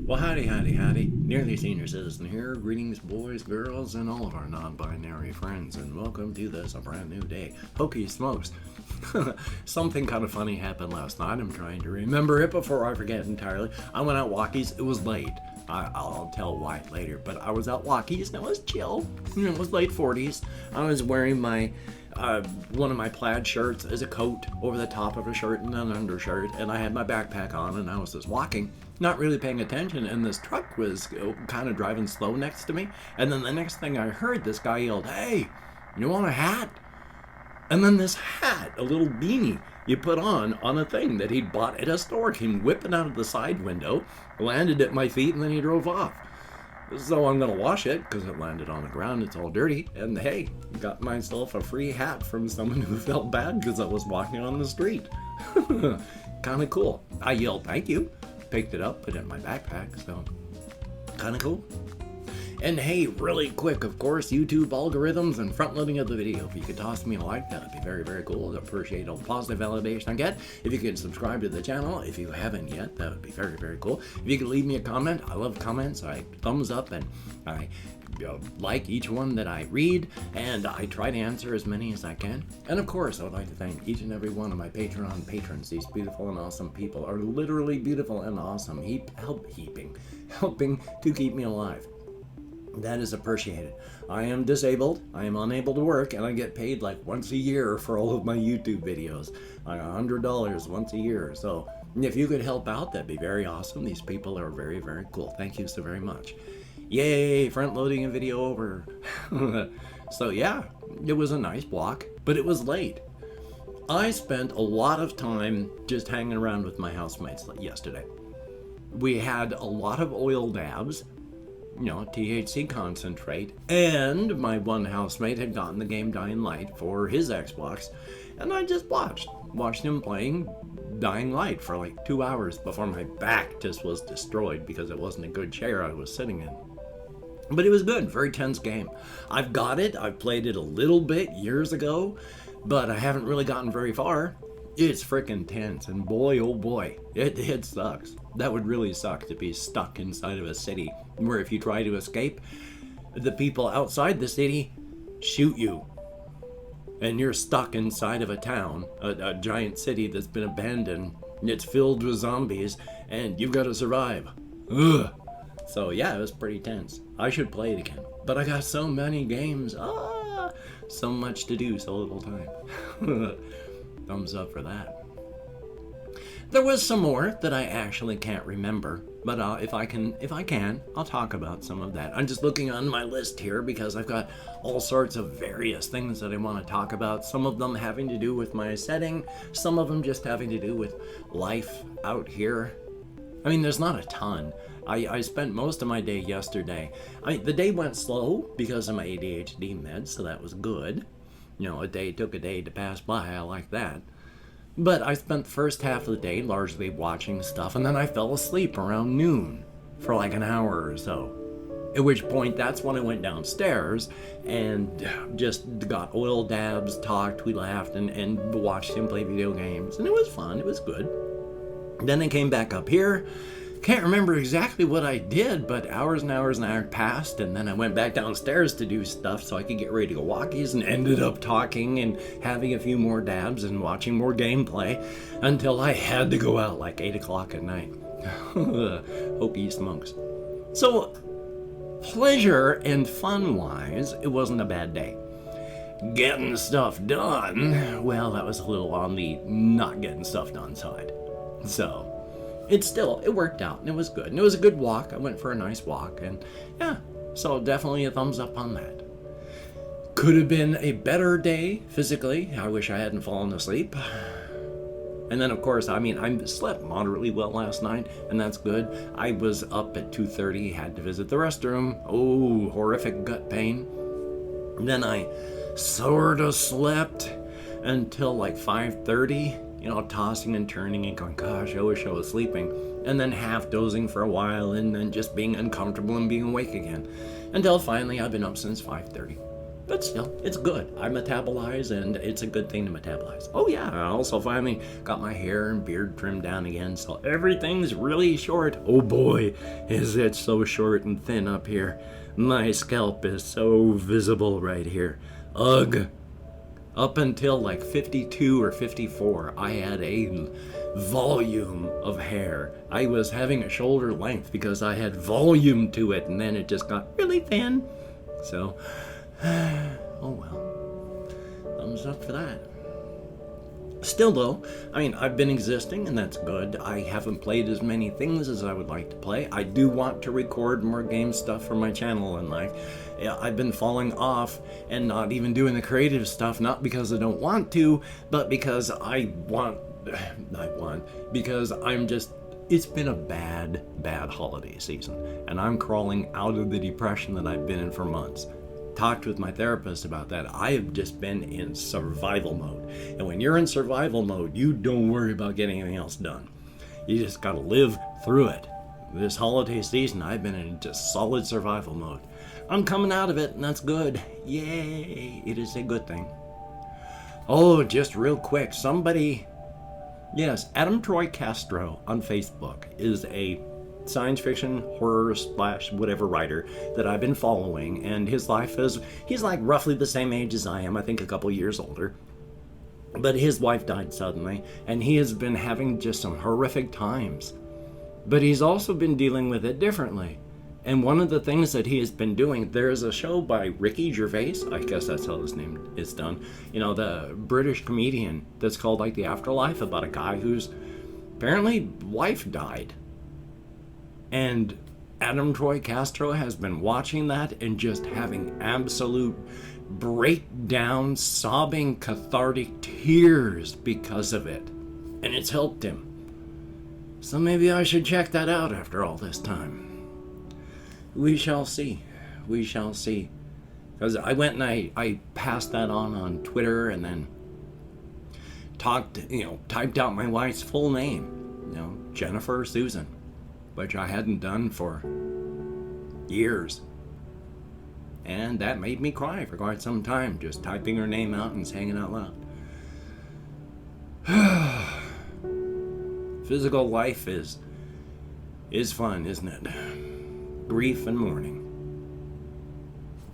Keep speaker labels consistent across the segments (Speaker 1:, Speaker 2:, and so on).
Speaker 1: Well, howdy, howdy, howdy. Nearly Senior Citizen here. Greetings, boys, girls, and all of our non-binary friends, and welcome to this, a brand new day. Hokey SMOKES. Something kind of funny happened last night. I'm trying to remember it before I forget entirely. I went out Walkies. It was late. I'll tell why later, but I was out Walkies, and it was chill. It was late 40s. I was wearing my one of my plaid shirts as a coat over the top of a shirt and an undershirt, and I had my backpack on, and I was just walking, not really paying attention, and this truck was kind of driving slow next to me, and then the next thing I heard, this guy yelled, "Hey, you want a hat?" And then this hat, a little beanie you put on a thing that he'd bought at a store, came whipping out of the side window, landed at my feet, and then he drove off. So I'm going to wash it because it landed on the ground. It's all dirty. And hey, got myself a free hat from someone who felt bad because I was walking on the street. Kind of cool. I yelled, "Thank you." Picked it up, put it in my backpack. So kind of cool. And hey, really quick, of course, YouTube algorithms and front loading of the video. If you could toss me a like, that would be very, very cool. I'd appreciate all the positive validation I get. If you could subscribe to the channel, if you haven't yet, that would be very, very cool. If you could leave me a comment, I love comments. I thumbs up and I like each one that I read, and I try to answer as many as I can. And of course, I would like to thank each and every one of my Patreon patrons. These beautiful and awesome people are literally beautiful and awesome, helping to keep me alive. That is appreciated. I am disabled, I am unable to work, and I get paid like once a year for all of my YouTube videos. Like $100 once a year. So if you could help out, that'd be very awesome. These people are very, very cool. Thank you so very much. Yay, front loading a video over. So yeah, it was a nice walk, but it was late. I spent a lot of time just hanging around with my housemates yesterday. We had a lot of oil dabs, THC concentrate, and my one housemate had gotten the game Dying Light for his Xbox, and I just watched him playing Dying Light for like 2 hours before my back just was destroyed because it wasn't a good chair I was sitting in. But it was good, very tense game. I've got it, I've played it a little bit years ago, but I haven't really gotten very far. It's freaking tense, and boy, oh boy, it sucks. That would really suck to be stuck inside of a city where if you try to escape, the people outside the city shoot you. And you're stuck inside of a town, a giant city that's been abandoned. It's filled with zombies, and you've got to survive. Ugh. So yeah, it was pretty tense. I should play it again. But I got so many games. So much to do, so little time. Thumbs up for that. There was some more that I actually can't remember, but if I can, I'll talk about some of that. I'm just looking on my list here because I've got all sorts of various things that I want to talk about. Some of them having to do with my setting, some of them just having to do with life out here. I mean, there's not a ton. I spent most of my day yesterday. The day went slow because of my ADHD meds, so that was good. A day took a day to pass by. I like that. But I spent the first half of the day largely watching stuff, and then I fell asleep around noon for like an hour or so. At which point, that's when I went downstairs and just got oil dabs, talked, we laughed, and watched him play video games. And it was fun. It was good. Then I came back up here. Can't remember exactly what I did, but hours and hours and hours passed, and then I went back downstairs to do stuff so I could get ready to go Walkies, and ended up talking and having a few more dabs and watching more gameplay until I had to go out like 8 o'clock at night. Hokey SMOKES. So, pleasure and fun-wise, it wasn't a bad day. Getting stuff done, well, that was a little on the not getting stuff done side. So, it worked out, and it was good. And it was a good walk. I went for a nice walk, and yeah, so definitely a thumbs up on that. Could have been a better day physically. I wish I hadn't fallen asleep. And then, of course, I slept moderately well last night, and that's good. I was up at 2:30, had to visit the restroom. Oh, horrific gut pain. And then I sort of slept until like 5:30. Tossing and turning and going, gosh, I wish I was sleeping. And then half dozing for a while and then just being uncomfortable and being awake again. Until finally, I've been up since 5:30. But still, it's good. I metabolize, and it's a good thing to metabolize. Oh yeah, I also finally got my hair and beard trimmed down again, so everything's really short. Oh boy, is it so short and thin up here. My scalp is so visible right here. Ugh. Up until like 52 or 54, I had a volume of hair. I was having a shoulder length because I had volume to it, and then it just got really thin. So, oh well. Thumbs up for that. Still though, I mean, I've been existing, and that's good. I haven't played as many things as I would like to play. I do want to record more game stuff for my channel, and like, yeah, I've been falling off and not even doing the creative stuff, not because I don't want to, but because because I'm just, it's been a bad holiday season, and I'm crawling out of the depression that I've been in for months. Talked with my therapist about that. I have just been in survival mode. And when you're in survival mode, you don't worry about getting anything else done. You just gotta live through it. This holiday season, I've been in just solid survival mode. I'm coming out of it, and that's good. Yay! It is a good thing. Oh, just real quick, yes, Adam Troy Castro on Facebook is a science fiction, horror / whatever writer that I've been following, and his life he's like roughly the same age as I am, I think a couple years older. But his wife died suddenly, and he has been having just some horrific times. But he's also been dealing with it differently. And one of the things that he has been doing, there's a show by Ricky Gervais, I guess that's how his name is done, you know, the British comedian, that's called like The Afterlife, about a guy whose apparently wife died. And Adam Troy Castro has been watching that and just having absolute breakdown, sobbing, cathartic tears because of it. And it's helped him. So maybe I should check that out after all this time. We shall see. We shall see. Because I went and I passed that on Twitter, and then typed out my wife's full name, Jennifer Susan, which I hadn't done for years. And that made me cry for quite some time, just typing her name out and saying it out loud. Physical life is fun, isn't it? Grief and mourning.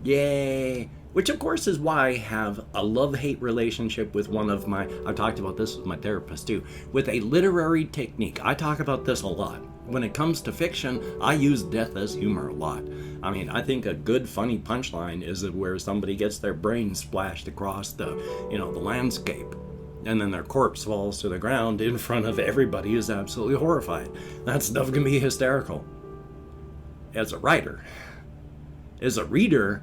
Speaker 1: Yay! Which of course is why I have a love-hate relationship with I've talked about this with my therapist too, with a literary technique. I talk about this a lot. When it comes to fiction, I use death as humor a lot. I mean, I think a good funny punchline is where somebody gets their brain splashed across the landscape, and then their corpse falls to the ground in front of everybody who's absolutely horrified. That stuff can be hysterical. As a writer. As a reader,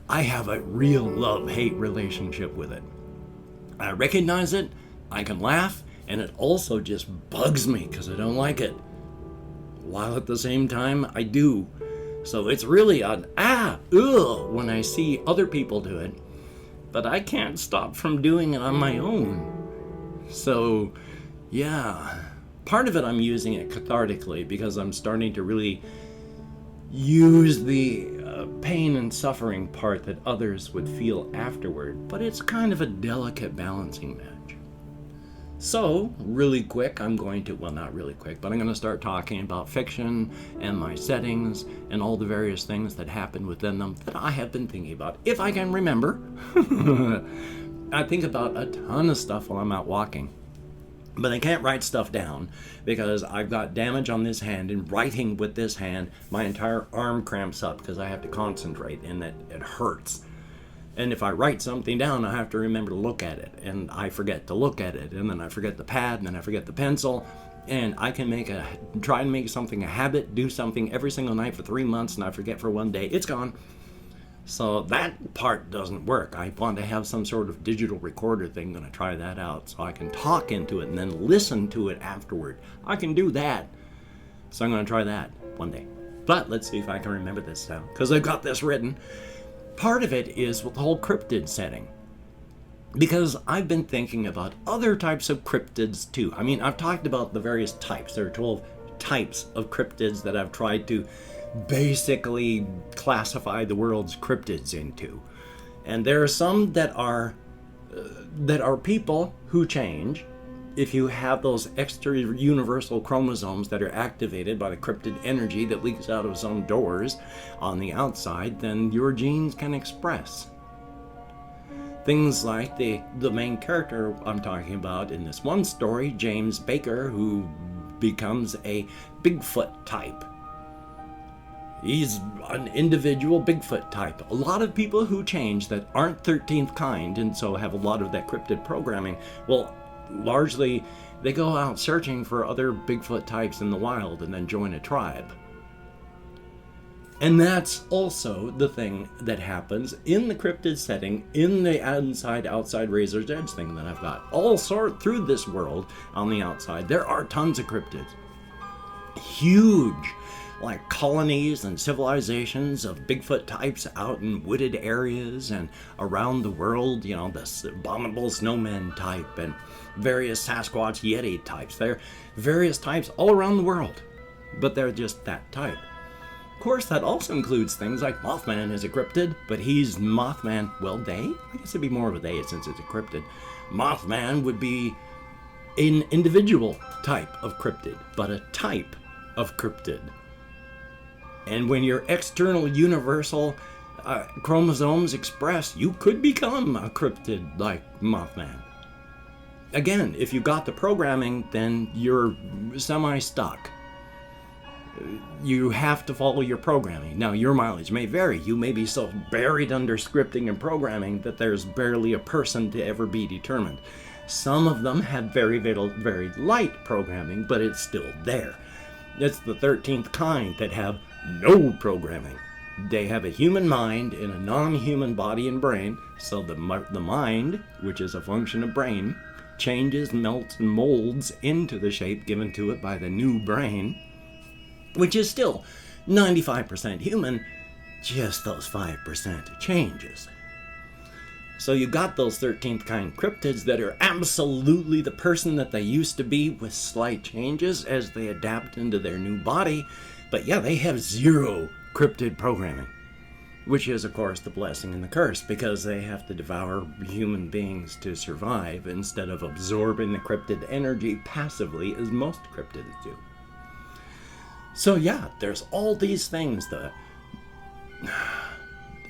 Speaker 1: I have a real love-hate relationship with it. I recognize it, I can laugh, and it also just bugs me because I don't like it. While at the same time, I do. So it's really an when I see other people do it, but I can't stop from doing it on my own. So, yeah. Part of it I'm using it cathartically because I'm starting to really use the pain and suffering part that others would feel afterward, but it's kind of a delicate balancing match. So, really quick, not really quick, but I'm going to start talking about fiction and my settings and all the various things that happen within them that I have been thinking about, if I can remember. I think about a ton of stuff while I'm out walking. But I can't write stuff down because I've got damage on this hand, and writing with this hand, my entire arm cramps up because I have to concentrate, and it hurts. And if I write something down, I have to remember to look at it, and I forget to look at it, and then I forget the pad, and then I forget the pencil, and I can try and make something a habit, do something every single night for 3 months, and I forget for 1 day, it's gone. So that part doesn't work. I want to have some sort of digital recorder thing. Going to try that out so I can talk into it and then listen to it afterward. I can do that. So I'm going to try that one day. But let's see if I can remember this now, because I've got this written. Part of it is with the whole cryptid setting, because I've been thinking about other types of cryptids too. I mean, I've talked about the various types. There are 12 types of cryptids that I've tried to basically classify the world's cryptids into. And there are some that are people who change. If you have those extra universal chromosomes that are activated by the cryptid energy that leaks out of some doors on the outside, then your genes can express. Things like the main character I'm talking about in this one story, James Baker, who becomes a Bigfoot type. He's an individual Bigfoot type. A lot of people who change that aren't 13th kind and so have a lot of that cryptid programming, well, largely they go out searching for other Bigfoot types in the wild and then join a tribe. And that's also the thing that happens in the cryptid setting, in the outside Razor's Edge thing that I've got. All sort through this world on the outside, there are tons of cryptids. Huge, like colonies and civilizations of Bigfoot types out in wooded areas and around the world, you know, the abominable snowmen type and various Sasquatch Yeti types. There are various types all around the world, but they're just that type. Of course, that also includes things like Mothman is a cryptid, but he's Mothman, well, they? I guess it'd be more of a they since it's a cryptid. Mothman would be an individual type of cryptid, but a type of cryptid. And when your external universal chromosomes express, you could become a cryptid like Mothman. Again, if you got the programming, then you're semi-stuck. You have to follow your programming. Now, your mileage may vary. You may be so buried under scripting and programming that there's barely a person to ever be determined. Some of them have very light programming, but it's still there. It's the 13th kind that have no programming. They have a human mind in a non-human body and brain, so the mind, which is a function of brain, changes, melts, and molds into the shape given to it by the new brain, which is still 95% human, just those 5% changes. So you got those 13th kind cryptids that are absolutely the person that they used to be with slight changes as they adapt into their new body. But yeah, they have zero cryptid programming, which is, of course, the blessing and the curse, because they have to devour human beings to survive instead of absorbing the cryptid energy passively as most cryptids do. So yeah, there's all these things.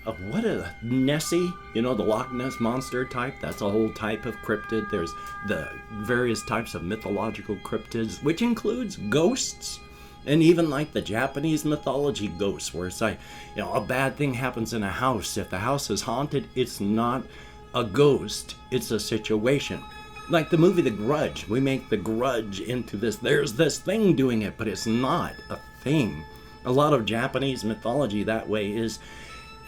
Speaker 1: What a Nessie, you know, the Loch Ness Monster type, that's a whole type of cryptid. There's the various types of mythological cryptids, which includes ghosts, and even like the Japanese mythology ghosts, where it's like, you know, a bad thing happens in a house. If the house is haunted, it's not a ghost, it's a situation. Like the movie The Grudge, we make The Grudge into this, there's this thing doing it, but it's not a thing. A lot of Japanese mythology that way is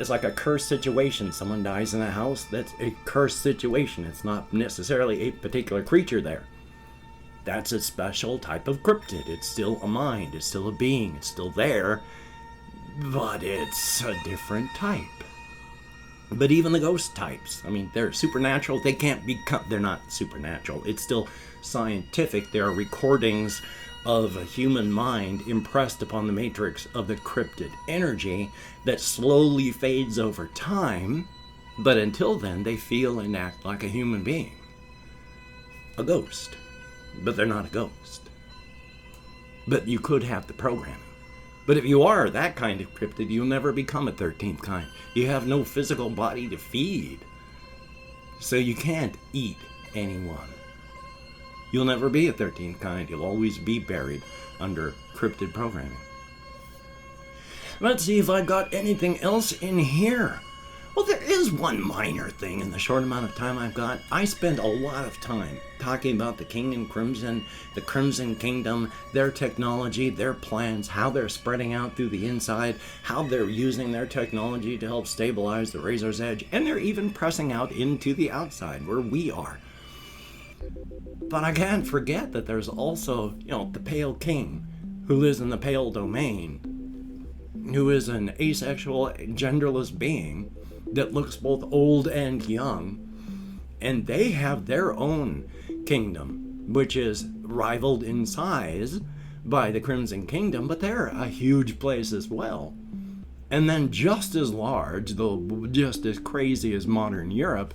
Speaker 1: like a cursed situation. Someone dies in a house, that's a cursed situation. It's not necessarily a particular creature there. That's a special type of cryptid. It's still a mind, it's still a being, it's still there, but it's a different type. But even the ghost types, I mean, they're supernatural. They can't become, they're not supernatural. It's still scientific. There are recordings of a human mind impressed upon the matrix of the cryptid energy that slowly fades over time, but until then they feel and act like a human being. A ghost. But they're not a ghost. But you could have the programming. But if you are that kind of cryptid, you'll never become a 13th kind. You have no physical body to feed. So you can't eat anyone. You'll never be a 13th kind. You'll always be buried under cryptid programming. Let's see if I got anything else in here. Well, there is one minor thing in the short amount of time I've got. I spend a lot of time talking about the King and Crimson, the Crimson Kingdom, their technology, their plans, how they're spreading out through the inside, how they're using their technology to help stabilize the Razor's Edge, and they're even pressing out into the outside where we are. But I can't forget that there's also, you know, the Pale King, who lives in the Pale Domain, who is an asexual, genderless being that looks both old and young, and they have their own kingdom, which is rivaled in size by the Crimson Kingdom, but they're a huge place as well. And then just as large, though just as crazy as modern Europe,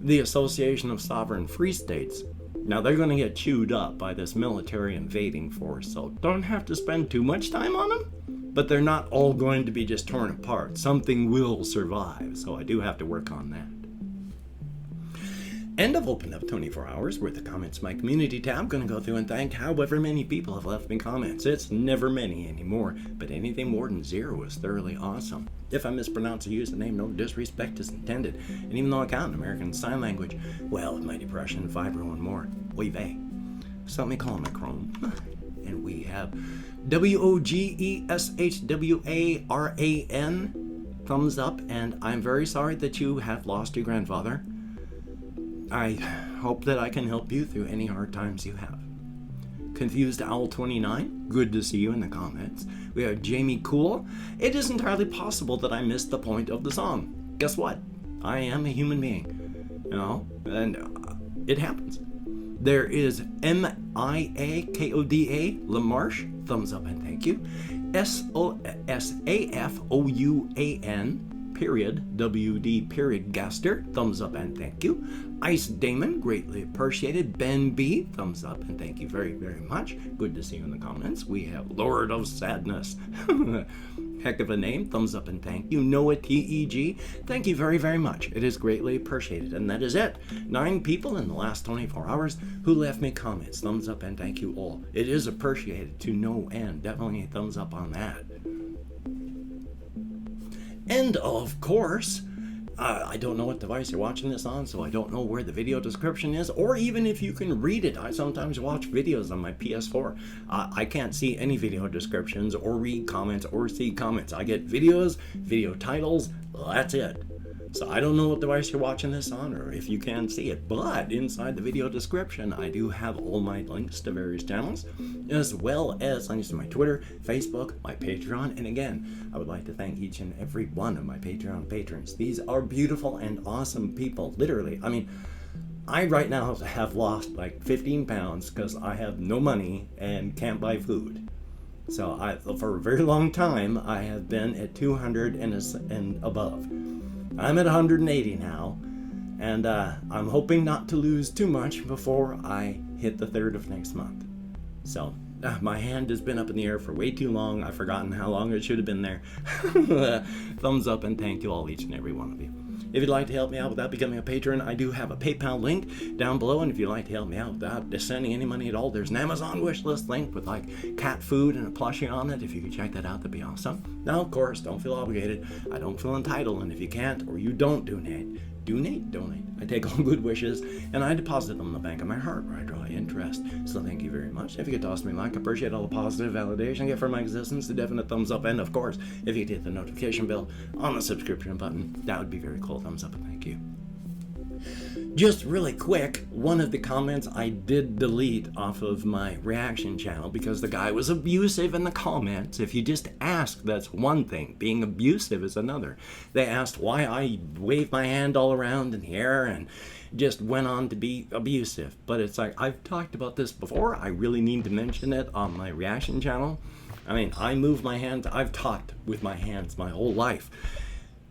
Speaker 1: the Association of Sovereign Free States. Now they're going to get chewed up by this military invading force, so don't have to spend too much time on them, but they're not all going to be just torn apart. Something will survive, so I do have to work on that. And I've opened up 24 hours worth of comments in my community tab. Going to go through and thank however many people have left me comments. It's never many anymore, but anything more than 0 is thoroughly awesome. If I mispronounce a username, no disrespect is intended. And even though I count American Sign Language, well, with my depression, fibro, and more, oy vey. So let me call my Chrome. And we have WOGESHWARAN, thumbs up, and I'm very sorry that you have lost your grandfather. I hope that I can help you through any hard times you have. Confused Owl 29, good to see you in the comments. We have Jamie Cool. It is entirely possible that I missed the point of the song. Guess what? I am a human being, you know, and it happens. There is MIAKODA Lamarche, thumbs up and thank you. SOSAFOUAN period, WD period Gaster, thumbs up and thank you. Ice Damon, greatly appreciated. Ben B, thumbs up and thank you very, very much. Good to see you in the comments. We have Lord of Sadness. Heck of a name, thumbs up and thank you. Noah TEG, thank you very, very much. It is greatly appreciated. And that is it. 9 people in the last 24 hours who left me comments. Thumbs up and thank you all. It is appreciated to no end. Definitely a thumbs up on that. And of course, I don't know what device you're watching this on, so I don't know where the video description is, or even if you can read it. I sometimes watch videos on my PS4. I can't see any video descriptions or read comments or see comments. I get videos, video titles, that's it. So I don't know what device you're watching this on or if you can see it, but inside the video description, I do have all my links to various channels, as well as links to my Twitter, Facebook, my Patreon, and again, I would like to thank each and every one of my Patreon patrons. These are beautiful and awesome people, literally. I mean, I right now have lost like 15 pounds because I have no money and can't buy food. So for a very long time, I have been at 200 and above. I'm at 180 now, and I'm hoping not to lose too much before I hit the 3rd of next month. So, my hand has been up in the air for way too long. I've forgotten how long it should have been there. Thumbs up and thank you all, each and every one of you. If you'd like to help me out without becoming a patron, I do have a PayPal link down below, and if you'd like to help me out without sending any money at all, there's an Amazon wishlist link with like cat food and a plushie on it. If you could check that out, that'd be awesome. Now, of course, don't feel obligated. I don't feel entitled, and if you can't or you don't donate. I take all good wishes and I deposit them in the bank of my heart where I draw interest. So thank you very much. If you could toss me a like, I appreciate all the positive validation I get for my existence, the definite thumbs up, and of course, if you could hit the notification bell on the subscription button, that would be very cool. Thumbs up and thank you. Just really quick, one of the comments I did delete off of my reaction channel because the guy was abusive in the comments. If you just ask, that's one thing. Being abusive is another. They asked why I waved my hand all around in the air and just went on to be abusive. But it's like, I've talked about this before. I really need to mention it on my reaction channel. I mean, I move my hands. I've talked with my hands my whole life.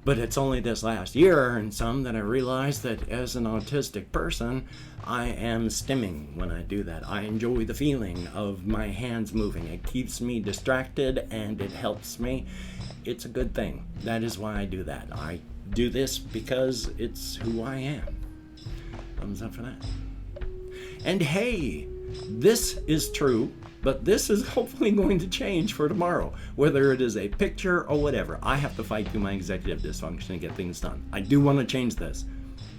Speaker 1: But it's only this last year and some that I realized that as an autistic person, I am stimming when I do that. I enjoy the feeling of my hands moving. It keeps me distracted and it helps me. It's a good thing. That is why I do that. I do this because it's who I am. Thumbs up for that. And hey, this is true. But this is hopefully going to change for tomorrow. Whether it is a picture or whatever, I have to fight through my executive dysfunction to get things done. I do want to change this.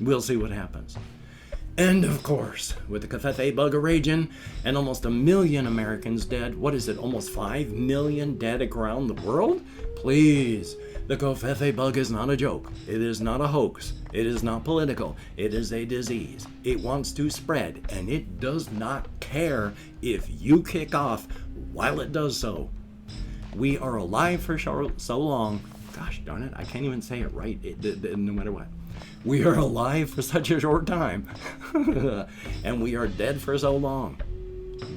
Speaker 1: We'll see what happens. And of course, with the Kakahiaka bug raging and almost 1 million Americans dead, what is it, almost 5 million dead around the world? Please, the Kakahiaka bug is not a joke. It is not a hoax. It is not political. It is a disease. It wants to spread, and it does not care if you kick off while it does so. We are alive for so long. Gosh darn it, I can't even say it right, no matter what. We are alive for such a short time, and we are dead for so long.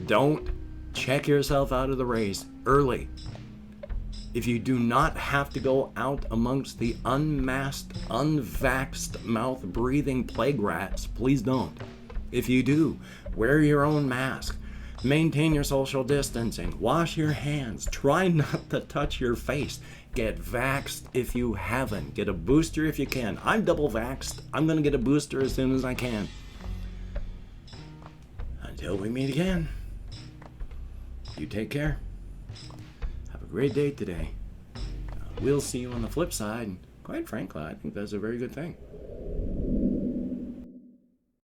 Speaker 1: Don't check yourself out of the race early. If you do not have to go out amongst the unmasked, unvaxxed, mouth-breathing plague rats, please don't. If you do, wear your own mask. Maintain your social distancing. Wash your hands. Try not to touch your face. Get vaxxed if you haven't. Get a booster if you can. I'm double vaxxed. I'm going to get a booster as soon as I can. Until we meet again, you take care. Have a great day today. We'll see you on the flip side. And quite frankly, I think that's a very good thing.